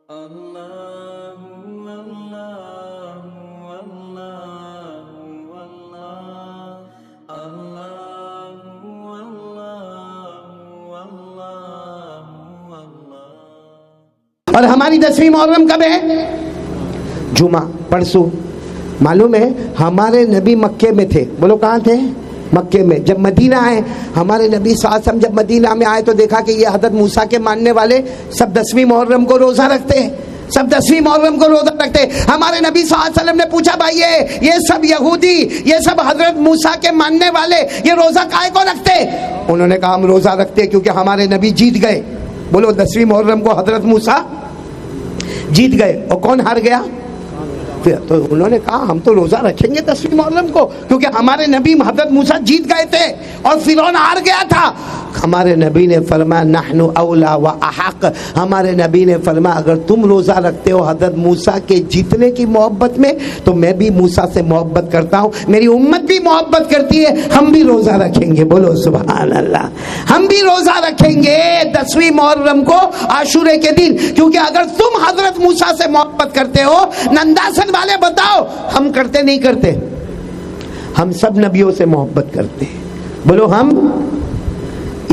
اللہ اللہ اللہ اللہ اللہ اللہ۔ اور ہماری 10ویں محرم کب ہے؟ جمعہ، پرسوں۔ معلوم ہے ہمارے نبی مکے میں تھے، بولو کہاں تھے؟ مکے میں۔ جب مدینہ آئے ہمارے نبی صلی اللہ علیہ وسلم، جب مدینہ میں آئے تو دیکھا کہ یہ حضرت موسیٰ کے ماننے والے سب 10ویں محرم کو روزہ رکھتے ہیں، سب 10ویں محرم کو روزہ رکھتے ہیں۔ ہمارے نبی صلی اللہ علیہ وسلم نے پوچھا بھائی یہ سب یہودی، یہ سب حضرت موسیٰ کے ماننے والے یہ روزہ کائے کو رکھتے؟ انہوں نے کہا ہم روزہ رکھتے کیونکہ ہمارے نبی جیت گئے۔ بولو 10ویں محرم کو حضرت موسیٰ جیت گئے، اور کون ہار گیا؟ تو انہوں نے کہا ہم تو روزہ رکھیں گے 10ویں محرم کو کیونکہ ہمارے نبی حضرت موسیٰ جیت گئے تھے اور فرعون ہار گیا تھا۔ ہمارے نبی نے فرمایا نحن اولا و احق، ہمارے نبی نے فرمایا اگر تم روزہ رکھتے ہو حضرت موسیٰ کے جیتنے کی محبت میں تو میں بھی موسیٰ سے محبت کرتا ہوں، میری امت بھی محبت کرتی ہے، ہم بھی روزہ رکھیں گے۔ بولو سبحان اللہ، ہم بھی روزہ رکھیں گے 10ویں محرم کو عاشورے کے دن، کیونکہ اگر تم حضرت موسیٰ سے محبت کرتے ہو، ننداسن والے بتاؤ ہم کرتے نہیں کرتے؟ ہم سب نبیوں سے محبت کرتے ہیں، بولو ہم۔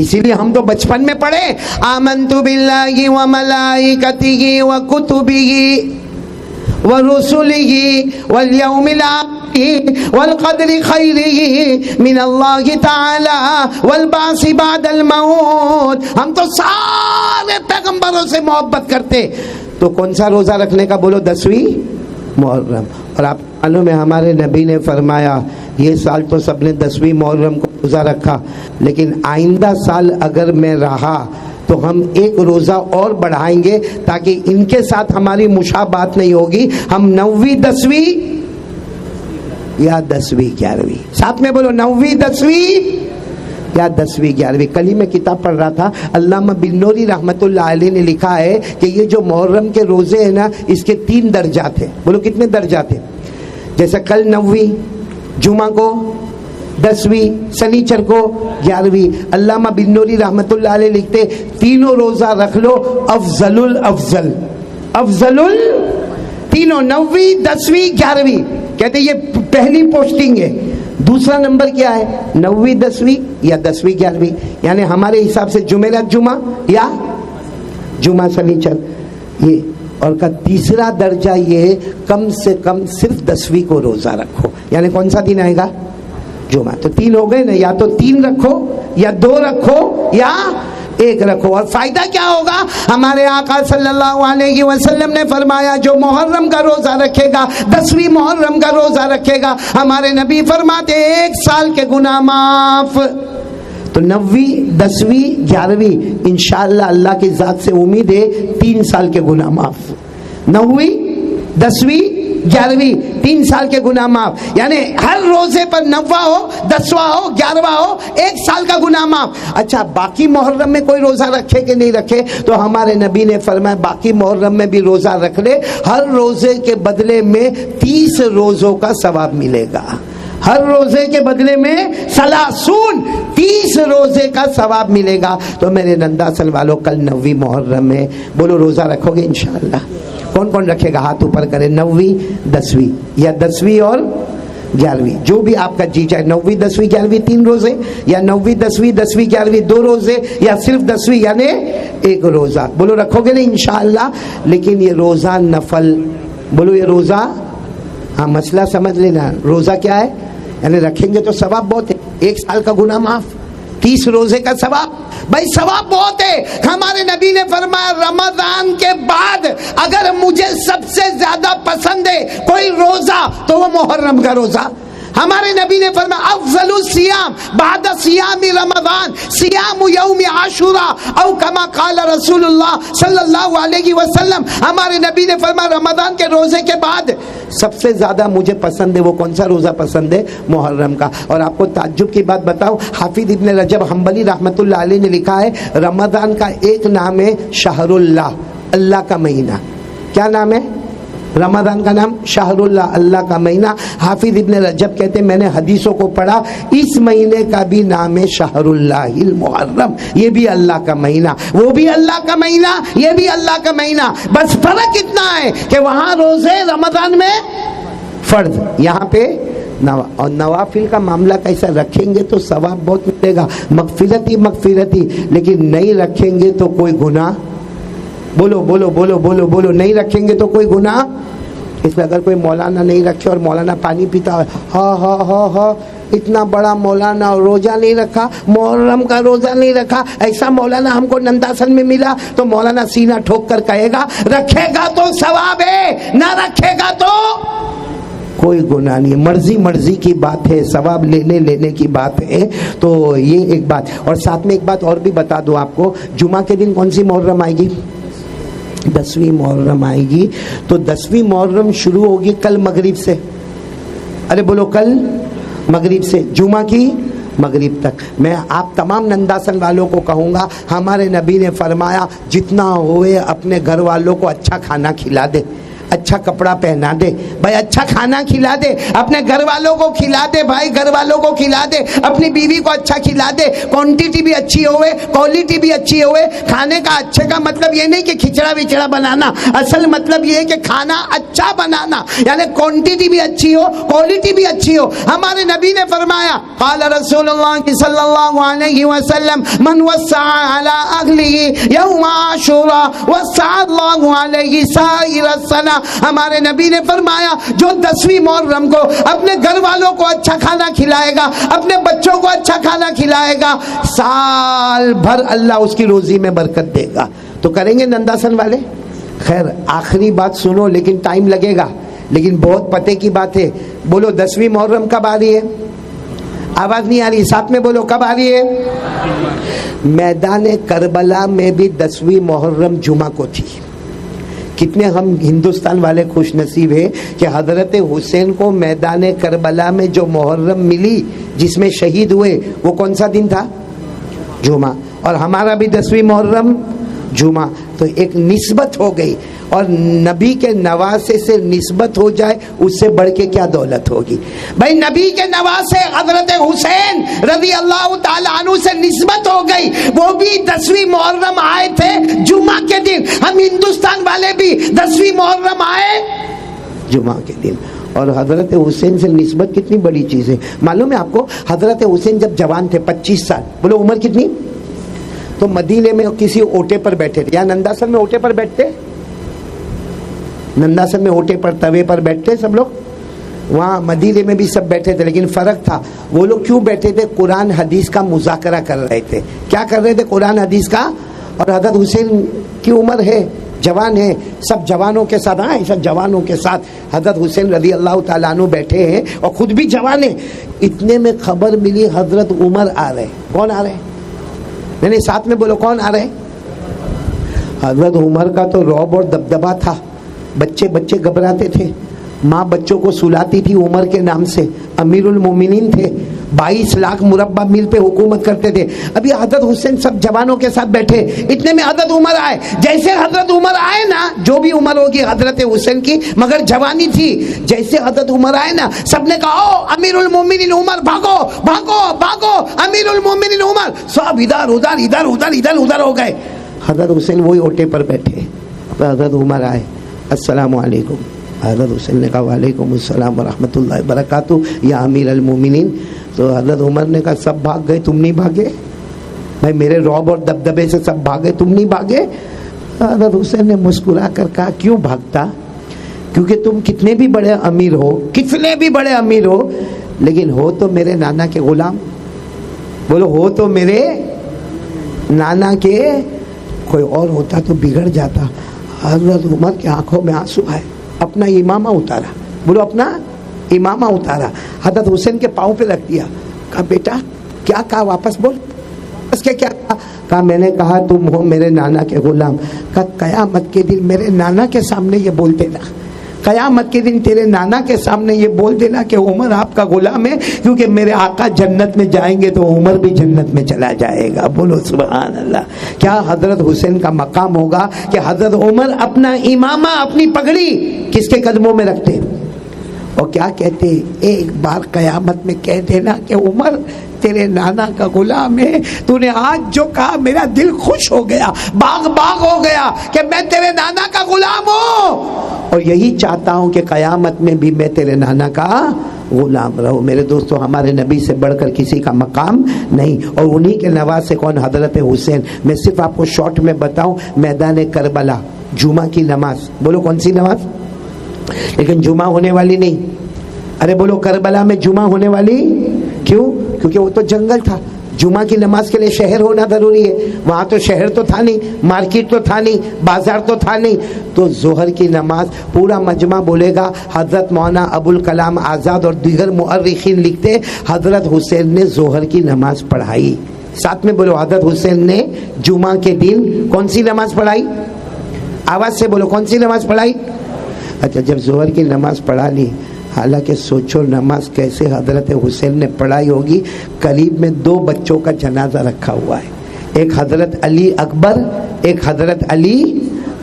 اسی لیے ہم تو بچپن میں پڑھے آمنت باللہ وملائکتہ وکتبہ ورسلہ والیوم الآخر والقدر خیرہ من اللہ تعالی والبعث بعد الموت۔ ہم تو سارے پیغمبروں سے محبت کرتے، تو کون سا روزہ رکھنے کا؟ بولو 10ویں محرم۔ اور آپ معلوم ہے ہمارے نبی نے فرمایا یہ سال تو سب نے 10ویں محرم کو روزہ رکھا، لیکن آئندہ سال اگر میں رہا تو ہم ایک روزہ اور بڑھائیں گے تاکہ ان کے ساتھ ہماری مشابہت نہیں ہوگی۔ ہم 9ویں 10ویں یا 10ویں 11ویں، ساتھ میں بولو 9ویں 10ویں یا 10ویں 11ویں۔ کل ہی میں کتاب پڑھ رہا تھا، علامہ بنوری رحمۃ اللہ علیہ نے لکھا ہے کہ یہ جو محرم کے روزے ہیں نا اس کے 3 درجات ہیں۔ بولو کتنے درجات ہیں؟ جیسے کل 9ویں، جمعہ کو 10ویں، سنیچر کو 11ویں۔ علامہ بنوری رحمۃ اللہ علیہ لکھتے تینوں روزہ رکھ لو افضل الافضل، افضل تینوں 9ویں 10ویں 11ویں۔ کہتے یہ پہلی پوسٹنگ ہے۔ دوسرا نمبر کیا ہے؟ 9ویں 10ویں یا 10ویں 11ویں، یعنی ہمارے حساب سے جمعرات جمعہ یا جمعہ سنیچر یہ۔ اور کا تیسرا درجہ یہ ہے کم سے کم صرف 10ویں کو روزہ رکھو، یعنی کون سا دن آئے گا؟ جمعہ۔ تو 3 ہو گئے نا، یا تو 3 رکھو یا 2 رکھو یا 1 رکھو۔ اور فائدہ کیا ہوگا؟ ہمارے آقا صلی اللہ علیہ وسلم نے فرمایا جو محرم کا روزہ رکھے گا، 10ویں محرم کا روزہ رکھے گا، ہمارے نبی فرماتے 1 سال کے گناہ معاف۔ تو 9ویں 10ویں 11ویں انشاءاللہ اللہ کی ذات سے امید ہے 3 سال کے گناہ معاف۔ 9ویں 10ویں 11ویں 3 سال کے گناہ معاف، یعنی ہر روزے پر 9واں ہو 10واں ہو 11واں ہو 1 سال کا گناہ معاف۔ اچھا باقی محرم میں کوئی روزہ رکھے کہ نہیں رکھے؟ تو ہمارے نبی نے فرمایا باقی محرم میں بھی روزہ رکھ لے، ہر روزے کے بدلے میں 30 روزوں کا ثواب ملے گا، ہر روزے کے بدلے میں 30 روزے کا ثواب ملے گا۔ تو میرے ننداسن والوں کل 9ویں محرم ہے، بولو روزہ رکھو گے انشاءاللہ؟ کون کون رکھے گا؟ ہاتھ اوپر کرے۔ 9ویں 10ویں یا 10ویں اور 11ویں، جو بھی آپ کا جی چاہے، 9ویں 10ویں 11ویں 3 روزے، یا 9ویں 10ویں 10ویں 11ویں 2 روزے، یا صرف 10ویں یعنی 1 روزہ۔ بولو رکھو گے نا انشاءاللہ؟ لیکن یہ روزہ نفل، بولو یہ روزہ، ہاں مسئلہ سمجھ لینا، روزہ کیا ہے؟ یعنی رکھیں گے تو ثواب بہت ہے، 1 سال کا گناہ معاف، 30 روزے کا ثواب، بھائی ثواب بہت ہے۔ ہمارے نبی نے فرمایا رمضان کے بعد اگر مجھے سب سے زیادہ پسند ہے کوئی روزہ تو وہ محرم کا روزہ۔ ہمارے نبی نے فرمایا افضل الصیام بعد صیام رمضان صیام یوم عاشورہ او کما قال رسول اللہ صلی اللہ علیہ وسلم۔ ہمارے نبی نے فرمایا رمضان کے روزے کے بعد سب سے زیادہ مجھے پسند ہے وہ کون سا روزہ پسند ہے؟ محرم کا۔ اور آپ کو تعجب کی بات بتاؤ، حافظ ابن رجب حنبلی رحمۃ اللہ علیہ نے لکھا ہے رمضان کا ایک نام ہے شہر اللہ، اللہ کا مہینہ۔ کیا نام ہے؟ رمضان کا نام شہراللہ، اللہ کا مہینہ. حافظ ابن رجب کہتے ہیں میں نے حدیثوں کو پڑھا، اس مہینے کا بھی نام ہے شہر اللہ المحرم. یہ بھی اللہ کا مہینہ، وہ بھی اللہ کا مہینہ، یہ بھی اللہ کا مہینہ. بس فرق اتنا ہے کہ وہاں روزے رمضان میں فرض، یہاں پہ اور نوافل کا معاملہ کیسا رکھیں گے تو ثواب بہت ملے گا، مغفرت ہی، لیکن نہیں رکھیں گے تو کوئی گناہ، بولو بولو بولو بولو بولو، نہیں رکھیں گے تو کوئی گناہ. اس میں اگر کوئی مولانا نہیں رکھے اور مولانا پانی پیتا ہے، ہاں ہاں ہاں ہاں اتنا بڑا مولانا روزہ نہیں رکھا، محرم کا روزہ نہیں رکھا، ایسا مولانا ہم کو ننداسن میں ملا، تو مولانا سینہ ٹھوک کر کہے گا رکھے گا تو ثواب ہے، نہ رکھے گا تو کوئی گناہ نہیں. مرضی کی بات ہے، ثواب لینے کی بات ہے. تو یہ ایک بات، اور ساتھ میں ایک بات اور بھی بتا دوں آپ کو، جمعہ کے دن کون سی محرم آئے گی؟ 10ویں محرم آئے گی. تو 10ویں محرم شروع ہوگی کل مغرب سے، ارے بولو کل مغرب سے جمعہ کی مغرب تک. میں آپ تمام ننداسن والوں کو کہوں گا، ہمارے نبی نے فرمایا جتنا ہوئے اپنے گھر والوں کو اچھا کھانا کھلا دے، اچھا کپڑا پہنا دے بھائی، اچھا کھانا کھلا دے، اپنے گھر والوں کو کھلا دے بھائی، گھر والوں کو کھلا دے، اپنی بیوی کو اچھا کھلا دے. کوانٹٹی بھی اچھی ہوئے، کوالٹی بھی اچھی ہوئے. کھانے کا اچھے کا مطلب یہ نہیں کہ کھچڑا وچڑا بنانا، اصل مطلب یہ ہے کہ کھانا اچھا بنانا، یعنی کوانٹٹی بھی اچھی ہو، کوالٹی بھی اچھی ہو. ہمارے نبی نے فرمایا قال رسول اللہ صلی اللہ علیہ وسلم من وسع على اهله يوم عاشوراء وسع اللہ علیہ سائر السنہ. ہمارے نبی نے فرمایا جو 10ویں محرم کو اپنے گھر والوں کو اچھا کھانا کھلائے گا، اپنے بچوں کو اچھا کھانا کھلائے گا، سال بھر اللہ اس کی روزی میں برکت دے گا. تو کریں گے ننداسن والے؟ خیر آخری بات سنو، لیکن ٹائم لگے گا، لیکن بہت پتے کی بات ہے. بولو 10ویں محرم کب آ رہی ہے؟ آواز نہیں آ رہی، ساتھ میں بولو کب آ رہی ہے؟ میدان کربلا میں بھی 10ویں محرم جمعہ کو تھی. کتنے ہم ہندوستان والے خوش نصیب ہیں کہ حضرت حسین کو میدان کربلا میں جو محرم ملی، جس میں شہید ہوئے، وہ کون سا دن تھا؟ جمعہ. اور ہمارا بھی 10ویں محرم جمعہ. تو ایک نسبت ہو گئی، اور نبی کے نواسے سے نسبت ہو جائے اس سے بڑھ کے کیا دولت ہوگی بھائی. نبی کے نواسے حضرت حسین رضی اللہ تعالی عنہ سے نسبت ہو گئی، وہ بھی 10ویں محرم آئے تھے جمعہ کے دن. ہم ہندوستان والے بھی 10ویں محرم آئے جمعہ کے دن. اور حضرت حسین سے نسبت کتنی بڑی چیز ہے. معلوم ہے آپ کو، حضرت حسین جب جوان تھے 25 سال، بولو عمر کتنی؟ تو مدینے میں کسی اوٹے پر بیٹھے تھے، یا ننداسن میں اوٹے پر بیٹھتے، ننداسن میں اوٹے پر توے پر بیٹھتے سب لوگ، وہاں مدینے میں بھی سب بیٹھے تھے. لیکن فرق تھا، وہ لوگ کیوں بیٹھے تھے؟ قرآن حدیث کا مذاکرہ کر رہے تھے. کیا کر رہے تھے؟ قرآن حدیث کا. اور حضرت حسین کی عمر ہے، جوان ہے، سب جوانوں کے ساتھ، ہاں سب جوانوں کے ساتھ حضرت حسین رضی اللہ تعالیٰ عنہ بیٹھے ہیں، اور خود بھی جوان ہیں. اتنے میں خبر ملی حضرت عمر آ رہے. کون آ رہے؟ نہیں ساتھ میں بولو کون آ رہے؟ حضرت عمر کا تو رعب اور دبدبا تھا. بچے گھبراتے تھے، ماں بچوں کو سلاتی تھی عمر کے نام سے. امیر المومنین تھے، 22 لاکھ مربع میل پہ حکومت کرتے تھے. ابھی حضرت حسین سب جوانوں کے ساتھ بیٹھے، اتنے میں حضرت عمر آئے. جیسے حضرت عمر آئے نا، جو بھی عمر ہوگی حضرت حسین کی مگر جوانی تھی، جیسے حضرت عمر آئے نا، سب نے کہا او امیر المومنین عمر، بھاگو بھاگو بھاگو، امیر المومنین عمر. سب ادھر ادھر ادھر ادھر ادھر ادھر ہو گئے. حضرت حسین وہی اوٹے پر بیٹھے. حضرت عمر آئے، السلام علیکم. حضرت حسین نے کہا وعلیکم السلام ورحمۃ اللہ وبرکاتہ یا امیر المومنین. تو حضرت عمر نے کہا سب بھاگ گئے، تم نہیں بھاگے؟ بھائی میرے رعب اور دبدبے سے سب بھاگے، تم نہیں بھاگے؟ حضرت حسین نے مسکرا کر کہا کیوں بھاگتا؟ کیونکہ تم کتنے بھی بڑے امیر ہو، کتنے بھی بڑے امیر ہو، لیکن ہو تو میرے نانا کے غلام. بولو ہو تو میرے نانا کے، کوئی اور ہوتا تو بگڑ جاتا. حضرت عمر کی آنکھوں میں آنسو آئے، اپنا امامہ اتارا. بولو اپنا امامہ اتارا، حضرت حسین کے پاؤں پہ رکھ دیا. کہا بیٹا کیا کہا؟ واپس بول. اس کے کیا کہا؟ میں نے کہا تم ہو میرے نانا کے غلام. کہا قیامت کے دن میرے نانا کے سامنے یہ بولتے نا. قیامت کے دن تیرے نانا کے سامنے یہ بول دینا کہ عمر آپ کا غلام ہے، کیونکہ میرے آقا جنت میں جائیں گے تو عمر بھی جنت میں چلا جائے گا. بولو سبحان اللہ. کیا حضرت حسین کا مقام ہوگا کہ حضرت عمر اپنا امامہ، اپنی پگڑی کس کے قدموں میں رکھتے اور کیا کہتے؟ ایک بار قیامت میں کہہ دینا کہ عمر تیرے نانا کا غلام ہے، تو نے آج جو کہا میرا دل خوش ہو گیا، باغ باغ ہو گیا کہ میں تیرے نانا کا غلام ہوں، اور یہی چاہتا ہوں کہ قیامت میں بھی میں تیرے نانا کا غلام رہو. میرے دوستو، ہمارے نبی سے بڑھ کر کسی کا مقام نہیں، اور انہی کے نواز سے کون؟ حضرت حسین. میں صرف آپ کو شارٹ میں بتاؤں، میدان کربلا جمعہ کی نماز، بولو کون سی نماز؟ لیکن جمعہ ہونے والی نہیں. ارے بولو کربلا میں جمعہ ہونے والی کیوں؟ کیونکہ وہ تو جنگل تھا. جمعہ کی نماز کے لیے شہر ہونا ضروری ہے. وہاں تو شہر تو تھا نہیں، مارکیٹ تو تھا نہیں، بازار تو تھا نہیں. تو ظہر کی نماز پورا مجمع بولے گا. حضرت مولانا ابوالکلام آزاد اور دیگر مؤرخین لکھتے حضرت حسین نے ظہر کی نماز پڑھائی. ساتھ میں بولو، حضرت حسین نے جمعہ کے دن کون سی نماز پڑھائی؟ آواز سے بولو، کون سی نماز پڑھائی؟ اچھا، جب ظہر کی نماز پڑھا لی، حالانکہ سوچو نماز کیسے حضرت حسین نے پڑھائی ہوگی. قریب میں 2 بچوں کا جنازہ رکھا ہوا ہے، ایک حضرت علی اکبر، ایک حضرت علی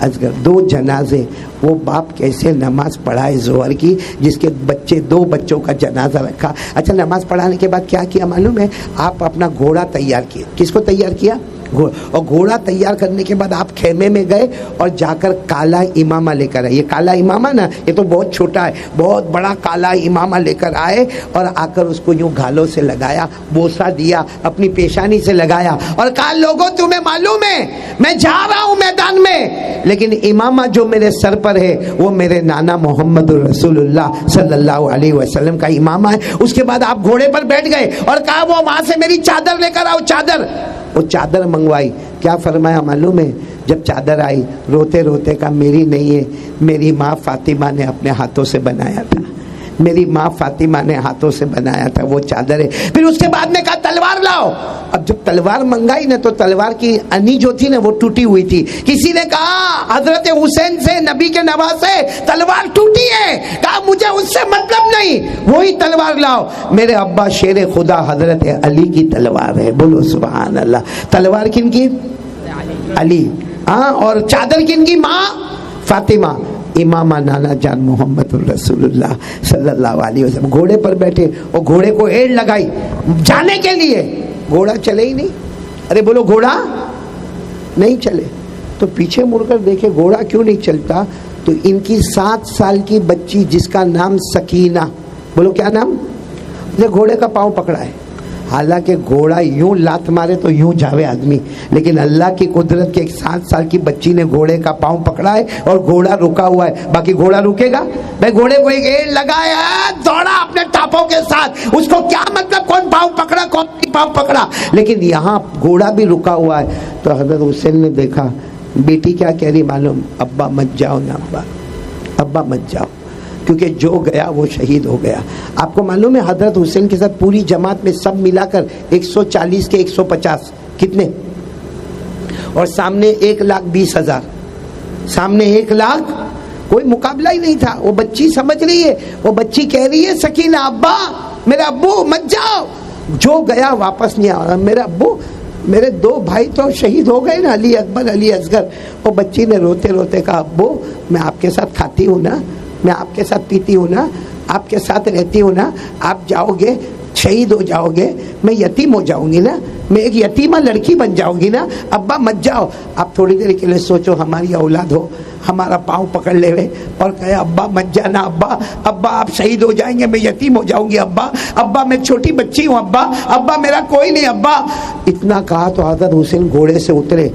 اصغر، 2 جنازے. وہ باپ کیسے نماز پڑھائے ظہر کی جس کے 2 بچوں کا جنازہ رکھا. اچھا، نماز پڑھانے کے بعد کیا کیا معلوم ہے؟ آپ اپنا گھوڑا تیار کیے. کس کو تیار کیا؟ اور گھوڑا تیار کرنے کے بعد آپ خیمے میں گئے اور جا کر کالا امامہ لے کر آئے. یہ کالا امامہ نا، یہ تو بہت چھوٹا ہے، بہت بڑا کالا امامہ لے کر آئے اور آ کر اس کو یوں گھالوں سے لگایا، بوسہ دیا، اپنی پیشانی سے لگایا اور کہا لوگوں تمہیں معلوم ہے میں جا رہا ہوں میدان میں، لیکن امامہ جو میرے سر پر ہے وہ میرے نانا محمد رسول اللہ صلی اللہ علیہ وسلم کا امامہ ہے. اس کے بعد آپ گھوڑے پر بیٹھ گئے اور کہا وہ وہاں سے میری چادر لے کر آؤ. چادر، وہ چادر منگوائی. کیا فرمایا معلوم ہے؟ جب چادر آئی روتے روتے کہا میری نہیں ہے، میری ماں فاطمہ نے اپنے ہاتھوں سے بنایا تھا، میری ماں فاطمہ نے ہاتھوں سے بنایا تھا، وہ چادر ہے. پھر اس کے بعد میں کہا تلوار لاؤ. اب جب تلوار منگائی نا تو تلوار کی انی جو تھی نا وہ ٹوٹی ہوئی تھی. کسی نے کہا حضرت حسین سے، نبی کے نواز سے تلوار ٹوٹی ہے. کہا مجھے اس سے مطلب نہیں، وہی تلوار لاؤ. میرے ابا شیر خدا حضرت علی کی تلوار ہے. بولو سبحان اللہ. تلوار کن کی؟ علی. ہاں، اور چادر کن کی؟ ماں فاطمہ. امامہ نانا جان محمد الرسول اللہ صلی اللہ علیہ وسلم گھوڑے پر بیٹھے اور گھوڑے کو ایڑ لگائی جانے کے لیے. گھوڑا چلے ہی نہیں. ارے بولو گھوڑا نہیں چلے. تو پیچھے مڑ کر دیکھے گھوڑا کیوں نہیں چلتا. تو ان کی 7 سال کی بچی جس کا نام سکینہ، بولو کیا نام؟ گھوڑے کا پاؤں پکڑا ہے. حالانکہ گھوڑا یوں لات مارے تو یوں جاوے آدمی، لیکن اللہ کی قدرت کے ایک 7 سال کی بچی نے گھوڑے کا پاؤں پکڑا ہے اور گھوڑا رکا ہوا ہے. باقی گھوڑا رکے گا؟ بھائی گھوڑے کو ایک ایڑ لگایا، دوڑا اپنے ٹاپوں کے ساتھ. اس کو کیا مطلب کون پاؤں پکڑا کون نہیں پاؤں پکڑا، لیکن یہاں گھوڑا بھی رکا ہوا ہے. تو حضرت حسین نے دیکھا بیٹی کیا کہہ رہی معلوم؟ ابا مت جاؤ نا، ابا مت جاؤ، کیونکہ جو گیا وہ شہید ہو گیا. آپ کو معلوم ہے حضرت حسین کے ساتھ پوری جماعت میں سب ملا کر 140 کے 150 کتنے، اور سامنے 1,20,000، سامنے 1,00,000، کوئی مقابلہ ہی نہیں تھا. وہ بچی سمجھ رہی ہے، وہ بچی کہہ رہی ہے سکینہ ابا میرا ابو مت جاؤ. جو گیا واپس نہیں آ رہا. میرا ابو، میرے 2 بھائی تو شہید ہو گئے نا، علی اکبر علی اصغر. وہ بچی نے روتے روتے کہا ابو میں آپ کے ساتھ کھاتی ہوں نا، میں آپ کے ساتھ پیتی ہوں نا، آپ کے ساتھ رہتی ہوں نا، آپ جاؤ گے شہید ہو جاؤ گے، میں یتیم ہو جاؤں گی نا، میں ایک یتیمہ لڑکی بن جاؤں گی نا. ابا مت جاؤ. آپ تھوڑی دیر کے لیے سوچو ہماری اولاد ہو، ہمارا پاؤں پکڑ لے ہوئے اور کہے ابا مت جانا، ابا ابا آپ شہید ہو جائیں گے، میں یتیم ہو جاؤں گی، ابا ابا میں چھوٹی بچی ہوں، ابا ابا میرا کوئی نہیں ابا. اتنا کہا تو حضرت حسین گھوڑے سے اترے،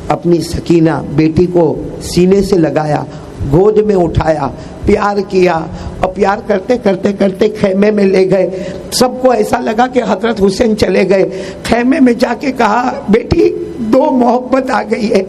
اپنی سکینہ بیٹی کو سینے سے لگایا، گود میں اٹھایا، پیار کیا، اور پیار کرتے کرتے کرتے خیمے میں لے گئے. سب کو ایسا لگا کہ حضرت حسین چلے گئے. خیمے میں جا کے کہا بیٹی 2 محبت آ گئی ہے،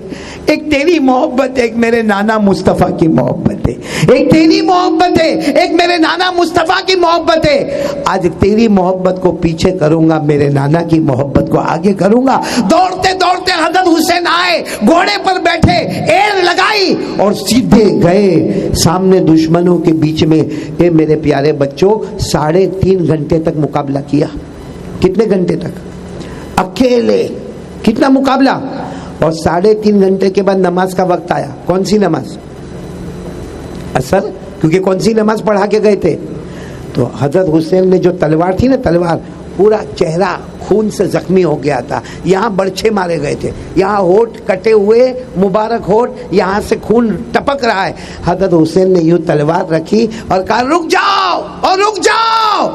ایک تیری محبت ہے، ایک میرے نانا مصطفیٰ کی محبت ہے. ایک تیری محبت ہے، ایک میرے نانا مصطفیٰ کی محبت ہے. آج تیری محبت کو پیچھے کروں گا، میرے نانا کی محبت کو آگے کروں گا. دوڑتے دوڑتے حضرت حسین حسین آئے, گھوڑے پر بیٹھے, ایر لگائی اور سیدھے گئے سامنے دشمنوں کے بیچ میں. اے میرے پیارے بچوں, 3.5 گھنٹے تک مقابلہ کیا. کتنے گھنٹے تک؟ اکیلے. کتنا مقابلہ؟ اور 3.5 گھنٹے کے بعد نماز کا وقت آیا. کون سی نماز؟ اثر. کیونکہ کون سی نماز پڑھا کے گئے تھے؟ تو حضرت حسین نے جو تلوار تھی نا, تلوار, پورا چہرہ خون سے زخمی ہو گیا تھا. یہاں برچھے مارے گئے تھے, یہاں ہونٹ کٹے ہوئے, مبارک ہونٹ, یہاں سے خون ٹپک رہا ہے. حضرت حسین نے یوں تلوار رکھی اور کہا رک جاؤ اور رک جاؤ.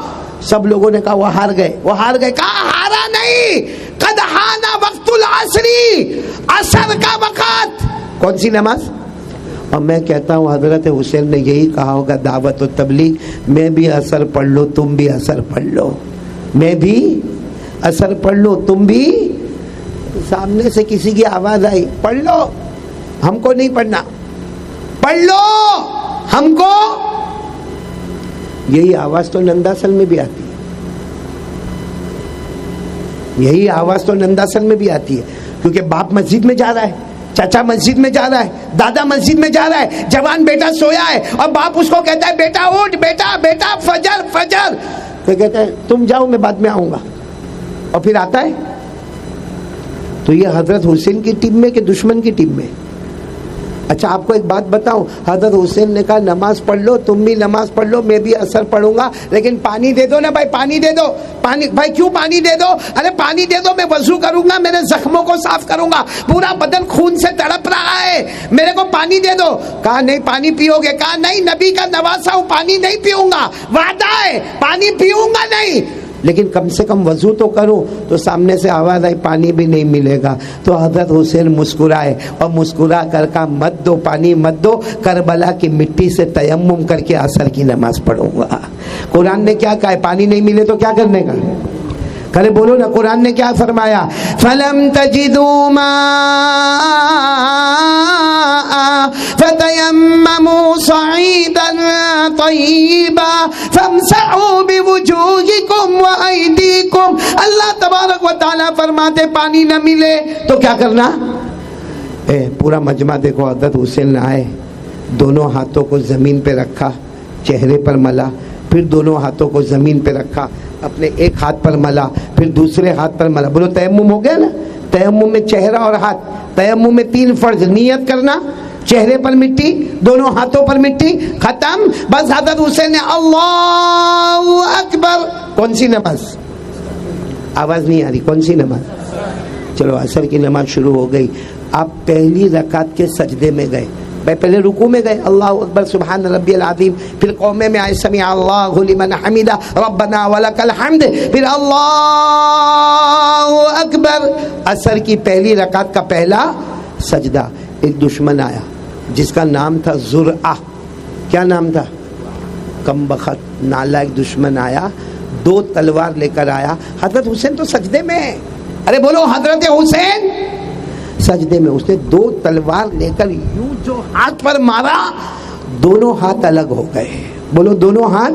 سب لوگوں نے کہا وہ ہار گئے, وہ ہار گئے. کہا ہارا نہیں, قد حان وقت العصری, عصر کا وقت. کون سی نماز؟ اور میں کہتا ہوں حضرت حسین نے یہی کہا ہوگا دعوت و تبلیغ, میں بھی اثر پڑھ لو, تم بھی اثر پڑھ لو, میں بھی اثر پڑھ لو, تم بھی. سامنے سے کسی کی آواز آئی, پڑھ لو. ہم کو نہیں پڑھنا, پڑھ لو ہم کو. یہی آواز تو ننداسل میں بھی آتی ہے, یہی آواز تو ننداسل میں بھی آتی ہے. کیونکہ باپ مسجد میں جا رہا ہے, چچا مسجد میں جا رہا ہے, دادا مسجد میں جا رہا ہے, جوان بیٹا سویا ہے اور باپ اس کو کہتا ہے بیٹا اٹھ, بیٹا بیٹا فجر فجر. تو کہتا ہے تم جاؤ میں بعد میں آؤں گا, اور پھر آتا ہے. تو یہ حضرت حسین کی ٹیم میں کہ دشمن کی ٹیم میں؟ اچھا آپ کو ایک بات بتاؤں, حضرت حسین نے کہا نماز پڑھ لو, تم بھی نماز پڑھ لو, میں بھی اثر پڑھوں گا, لیکن پانی دے دو نا بھائی, پانی دے دو. پانی بھائی کیوں پانی دے دو؟ ارے پانی دے دو, میں وضو کروں گا, میرے زخموں کو صاف کروں گا, پورا بدن خون سے تڑپ رہا ہے, میرے کو پانی دے دو. کہا نہیں پانی پیو گے؟ کہا نہیں, نبی کا نواسا ہوں, پانی نہیں پیوں گا, وعدہ ہے پانی پیوں گا نہیں, لیکن کم سے کم وضو تو کروں. تو سامنے سے آواز آئی پانی بھی نہیں ملے گا. تو حضرت حسین مسکرائے اور مسکرا کر کہا مت دو, پانی مت دو, کربلا کی مٹی سے تیمم کر کے عصر کی نماز پڑھوں گا. قرآن نے کیا کہا ہے؟ پانی نہیں ملے تو کیا کرنے کا؟ کہے بولو نا, قرآن نے کیا فرمایا؟ فَلَمْ تَجِدُوا مَاءً فَتَيَمَّمُوا صَعِيدًا طَيِّبًا فَامْسَحُوا بِوُجُوهِكُمْ وَأَيْدِيكُمْ. اللہ تبارک و تعالیٰ فرماتے پانی نہ ملے تو کیا کرنا؟ پورا مجمع دیکھو, حضرت حسین آئے, دونوں ہاتھوں کو زمین پہ رکھا, چہرے پر ملا, پھر دونوں ہاتھوں کو زمین پہ رکھا, اپنے ایک ہاتھ پر ملا, پھر دوسرے ہاتھ پر ملا. بولو تیمم ہو گیا نا. تیمم میں چہرہ اور ہاتھ, تیمم میں 3 فرض, نیت کرنا, چہرے پر مٹی, دونوں ہاتھوں پر مٹی, ختم. بس حضرت حسین نے اللہ اکبر. کون سی نماز؟ آواز نہیں آ رہی, کون سی نماز؟ چلو عصر کی نماز شروع ہو گئی. آپ پہلی رکعت کے سجدے میں گئے, بھائی پہلے رکوع میں گئے, اللہ اکبر سبحان ربی العظیم, پھر قومے میں آئے سمیع اللہ لمن حمدہ ربنا ولک الحمد, پھر اللہ اکبر. عصر کی پہلی رکعت کا پہلا سجدہ. ایک دشمن آیا جس کا نام تھا زرعہ. کیا نام تھا؟ کم بخت نالائق دشمن آیا, 2 تلوار لے کر آیا. حضرت حسین تو سجدے میں, ارے بولو حضرت حسین سجدے میں, اس نے 2 تلوار لے کر یوں جو ہاتھ پر مارا, دونوں ہاتھ الگ ہو گئے. بولو دونوں ہاتھ.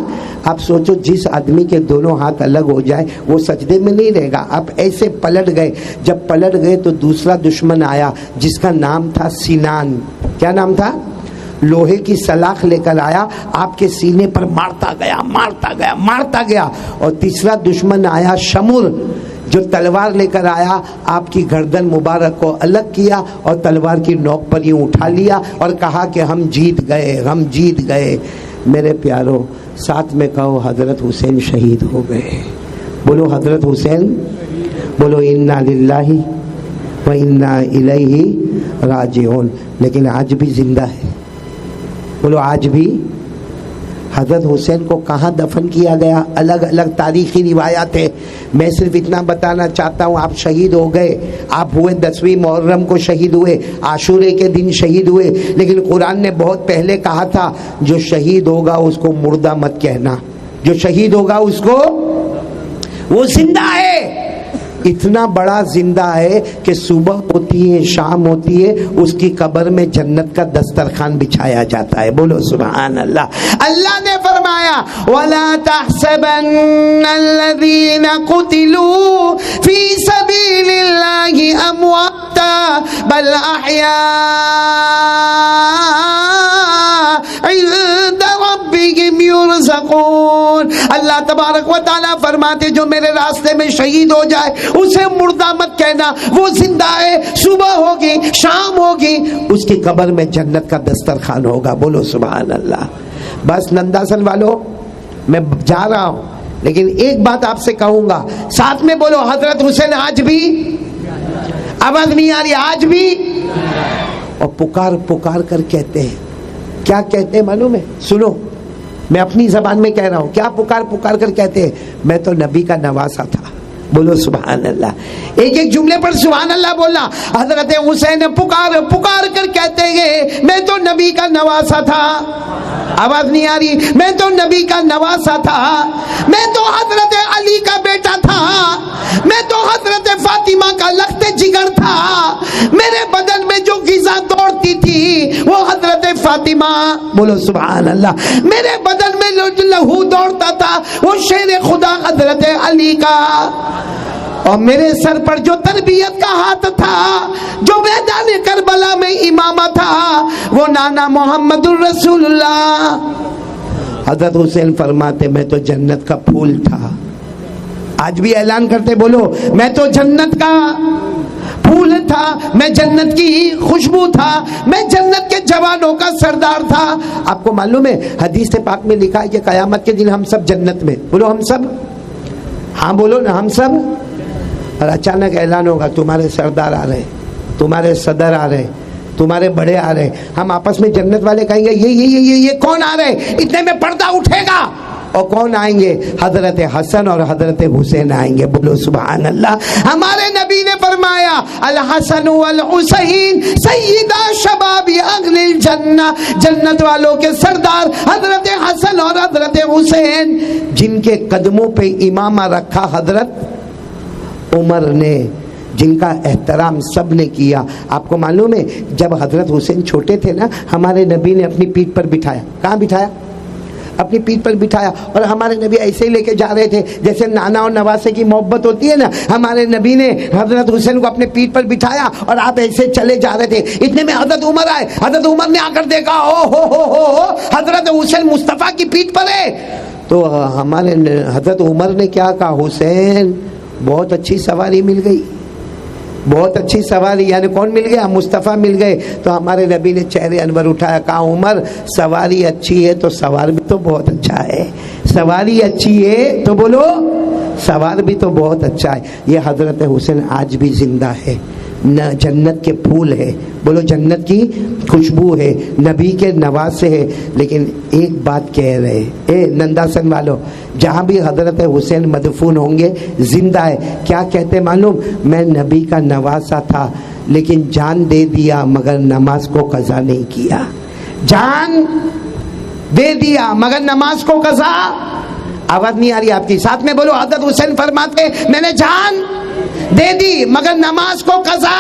آپ سوچو جس آدمی کے دونوں ہاتھ الگ ہو جائے وہ سجدے میں نہیں رہے گا. آپ ایسے پلٹ گئے. جب پلٹ گئے تو دوسرا دشمن آیا جس کا نام تھا سنان. کیا نام تھا؟ لوہے کی سلاخ لے کر آیا, آپ کے سینے پر مارتا گیا, مارتا گیا, مارتا گیا. اور تیسرا دشمن آیا شمر, جو تلوار لے کر آیا, آپ کی گردن مبارک کو الگ کیا اور تلوار کی نوک پر یوں اٹھا لیا اور کہا کہ ہم جیت گئے, ہم جیت گئے. میرے پیارو, ساتھ میں کہو حضرت حسین شہید ہو گئے. بولو حضرت حسین, بولو انا للہ و انا الیہ راجعون. لیکن آج بھی زندہ ہے. بولو آج بھی. حضرت حسین کو کہاں دفن کیا گیا؟ الگ الگ تاریخی روایات ہے. میں صرف اتنا بتانا چاہتا ہوں, آپ شہید ہو گئے, آپ ہوئے 10ویں محرم کو شہید ہوئے, عاشورے کے دن شہید ہوئے, لیکن قرآن نے بہت پہلے کہا تھا جو شہید ہوگا اس کو مردہ مت کہنا, جو شہید ہوگا اس کو, وہ زندہ ہے. اتنا بڑا زندہ ہے کہ صبح ہوتی ہے شام ہوتی ہے اس کی قبر میں جنت کا دسترخوان بچھایا جاتا ہے. بولو سبحان اللہ. اللہ نے فرمایا وَلَا تَحْسَبَنَّ الَّذِينَ قُتِلُوا فِي سَبِيلِ اللَّهِ أَمْوَاتًا بَلْ أَحْيَاءٌ عِندَ رَبِّهِمْ يُرْزَقُونَ. اللہ تبارک و تعالیٰ فرماتے جو میرے راستے میں شہید ہو جائے اسے مردہ مت کہنا, وہ زندہ ہے. صبح ہوگی شام ہوگی اس کی قبر میں جنت کا دسترخوان ہوگا. بولو سبحان اللہ. بس ننداسن والو میں جا رہا ہوں لیکن ایک بات آپ سے کہوں گا, ساتھ میں بولو حضرت حسین آج بھی, آواز نہیں آ رہی, آج بھی. اور پکار پکار کر کہتے ہیں, کیا کہتے ہیں معلوم ہے؟ سنو, میں اپنی زبان میں کہہ رہا ہوں, کیا پکار پکار کر کہتے ہیں؟ میں تو نبی کا نواسا تھا. بولو سبحان اللہ. ایک ایک جملے پر سبحان اللہ بولنا. حضرت حسین پکار پکار کر کہتے ہیں میں تو نبی کا نواسا تھا. آواز نہیں آ رہی, میں تو نبی کا نواسا تھا, میں تو حضرت علی کا بیٹا تھا, میں تو حضرت فاطمہ کا لخت جگر تھا, میرے بدن میں جو غذا دوڑتی تھی وہ حضرت فاطمہ. بولو سبحان اللہ. میرے بدن میں جو لہو دوڑتا تھا وہ شیر خدا حضرت علی کا, اور میرے سر پر جو تربیت کا ہاتھ تھا, جو میدان کربلا میں امامہ تھا, وہ نانا محمد الرسول اللہ. حضرت حسین فرماتے میں تو جنت کا پھول تھا. آج بھی اعلان کرتے, بولو میں تو جنت کا پھول تھا, میں جنت کی خوشبو تھا, میں جنت کے جوانوں کا سردار تھا. آپ کو معلوم ہے حدیث پاک میں لکھا ہے کہ قیامت کے دن ہم سب جنت میں. بولو ہم سب, ہاں بولو نا, ہم سب. اور اچانک اعلان ہوگا تمہارے سردار آ رہے, تمہارے صدر آ رہے, تمہارے بڑے آ رہے. ہم آپس میں جنت والے کہیں گے یہ کون آ رہے؟ اتنے میں پردہ اٹھے گا. اور کون آئیں گے؟ حضرت حسن اور حضرت حسین آئیں گے. بولو سبحان اللہ. ہمارے نبی نے فرمایا الحسن والحسین سیدہ شباب اہل الجنہ, جنت والوں کے سردار حضرت حسن اور حضرت حسین, جن کے قدموں پہ امامہ رکھا حضرت عمر نے, جن کا احترام سب نے کیا. آپ کو معلوم ہے جب حضرت حسین چھوٹے تھے نا, ہمارے نبی نے اپنی پیٹھ پر بٹھایا. کہاں بٹھایا؟ اپنی پیٹھ پر بٹھایا. اور ہمارے نبی ایسے ہی لے کے جا رہے تھے جیسے نانا اور نواسے کی محبت ہوتی ہے نا. ہمارے نبی نے حضرت حسین کو اپنے پیٹھ پر بٹھایا اور آپ ایسے چلے جا رہے تھے. اتنے میں حضرت عمر آئے. حضرت عمر نے آ کر دیکھا او ہو حضرت حسین مصطفیٰ کی پیٹھ پر ہے. تو ہمارے حضرت عمر نے کیا کہا, حسین بہت اچھی سواری مل گئی, بہت اچھی سواری. یعنی کون مل گیا؟ مصطفیٰ مل گئے. تو ہمارے نبی نے چہرے انور اٹھایا, کہا عمر سواری اچھی ہے تو سوار بھی تو بہت اچھا ہے. سواری اچھی ہے تو بولو سوار بھی تو بہت اچھا ہے. یہ حضرت حسین آج بھی زندہ ہے, جنت کے پھول ہے. بولو جنت کی خوشبو ہے, نبی کے نواسے ہے. لیکن ایک بات کہہ رہے, اے ننداسن والو, جہاں بھی حضرت حسین مدفون ہوں گے زندہ ہے. کیا کہتے معلوم؟ میں نبی کا نواسا تھا لیکن جان دے دیا مگر نماز کو قضا نہیں کیا. جان دے دیا مگر نماز کو قضا. آواز نہیں آ رہی آپ کی, ساتھ میں بولو. حضرت حسین فرماتے میں نے جان دے دی مگر نماز کو قضا.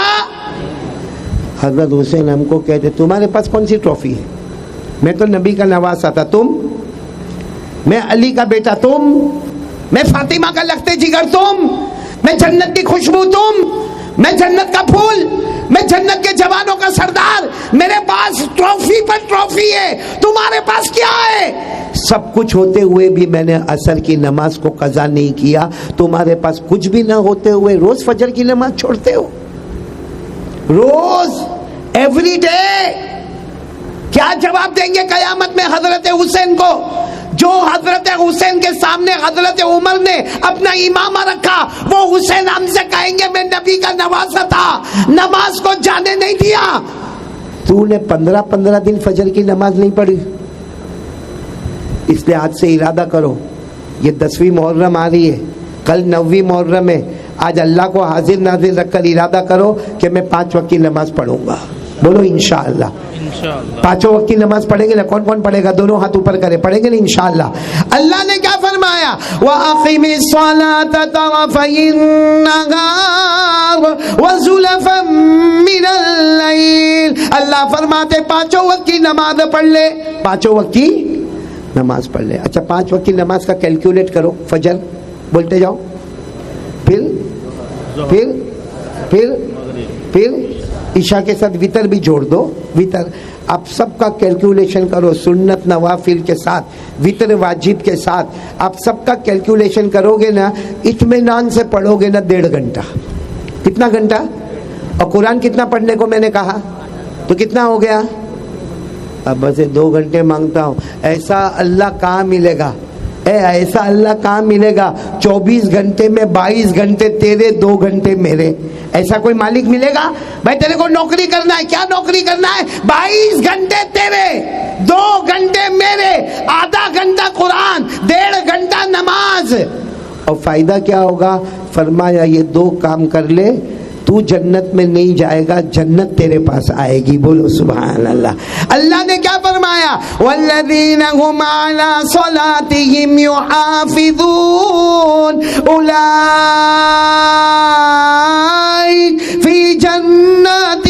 حضرت حسین ہم کو کہتے تمہارے پاس کون سی ٹرافی ہے؟ میں تو نبی کا نواسا تھا تم, میں علی کا بیٹا تم, میں فاطمہ کا لخت جگر تم, میں جنت کی خوشبو تم, میں جنت کا پھول, میں جنت کے جوانوں کا سردار. میرے پاس ٹرافی پر ٹرافی ہے, تمہارے پاس کیا ہے؟ سب کچھ ہوتے ہوئے بھی میں نے عصر کی نماز کو قضا نہیں کیا. تمہارے پاس کچھ بھی نہ ہوتے ہوئے روز فجر کی نماز چھوڑتے ہو, روز, ایوری ڈے. کیا جواب دیں گے قیامت میں حضرت حسین کو؟ جو حضرت حسین کے سامنے حضرت عمر نے اپنا امامہ رکھا, وہ حسین ہم سے کہیں گے میں نبی کا نواسا تھا, نماز کو جانے نہیں دیا. تو نے 15 دن فجر کی نماز نہیں پڑھی. اس لیے آج سے ارادہ کرو, یہ 10ویں محرم آ رہی ہے, کل 9ویں محرم ہے. آج اللہ کو حاضر ناظر رکھ کر ارادہ کرو کہ میں 5 وقت کی نماز پڑھوں گا. بولو انشاءاللہ. انشاءاللہ پانچوں وقت کی نماز پڑھیں گے نا؟ کون کون پڑھے گا؟ دونوں ہاتھ اوپر کرے، پڑھیں گے نا انشاءاللہ؟ اللہ نے کیا فرمایا؟ وَأَقِمِ الصَّلَاةَ طَرَفَيِ النَّهَارِ وَزُلَفًا مِّنَ اللَّيْلِ، اللہ فرماتے پانچوں وقت کی نماز پڑھ لے، پانچوں وقت کی نماز پڑھ لے۔ اچھا 5 وقت کی نماز کا کیلکولیٹ کرو، فجر بولتے جاؤ، پھر عشاء کے ساتھ وتر بھی جوڑ دو، وتر آپ سب کا کیلکولیشن کرو، سنت نوافل کے ساتھ، وتر واجب کے ساتھ آپ سب کا کیلکولیشن کرو گے نا، اطمینان سے پڑھو گے نا 1.5 گھنٹہ۔ کتنا گھنٹہ؟ اور قرآن کتنا پڑھنے کو میں نے کہا؟ تو کتنا ہو گیا؟ اب بس 2 گھنٹے مانگتا ہوں، ایسا اللہ کہاں ملے گا؟ ایسا اللہ کہاں ملے گا؟ 24 گھنٹے میں 22 گھنٹے تیرے، 2 گھنٹے میرے، ایسا کوئی مالک ملے گا؟ بھائی تیرے کو نوکری کرنا ہے، کیا نوکری کرنا ہے؟ 22 گھنٹے تیرے، 2 گھنٹے میرے، آدھا گھنٹہ قرآن، 1.5 گھنٹہ نماز۔ اور فائدہ کیا ہوگا؟ فرمایا یہ 2 کام کر لے تو جنت میں نہیں جائے گا، جنت تیرے پاس آئے گی۔ بولو سبحان اللہ۔ اللہ نے کیا فرمایا؟ والذین هم علی صلاتهم یحافظون اولئک فی جنات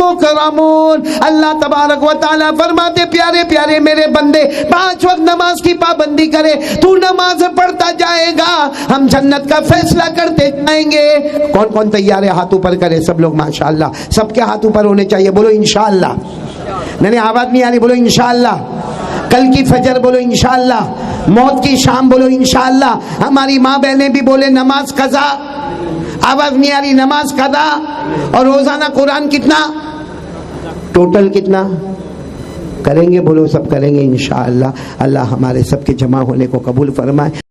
مکرمون۔ اللہ تبارک و تعالی فرماتے پیارے پیارے میرے بندے 5 وقت نماز کی پابندی کرے، تو نماز پڑھتا جائے گا، ہم جنت کا فیصلہ کرتے جائیں گے۔ کون کون تیار ہے؟ ہاتھ اوپر کرے سب لوگ، ماشاءاللہ سب کے ہاتھ اوپر ہونے چاہیے۔ بولو انشاءاللہ۔ نہیں آواز نہیں آ رہی، بولو انشاءاللہ۔ کل کی فجر بولو انشاءاللہ، موت کی شام بولو انشاءاللہ۔ ہماری ماں بہنیں بھی بولے نماز قضا، آواز نہیں آ رہی، نماز قضا۔ اور روزانہ قرآن کتنا؟ ٹوٹل کتنا کریں گے؟ بولو سب کریں گے انشاءاللہ۔ اللہ ہمارے سب کے جمع ہونے کو قبول فرمائے۔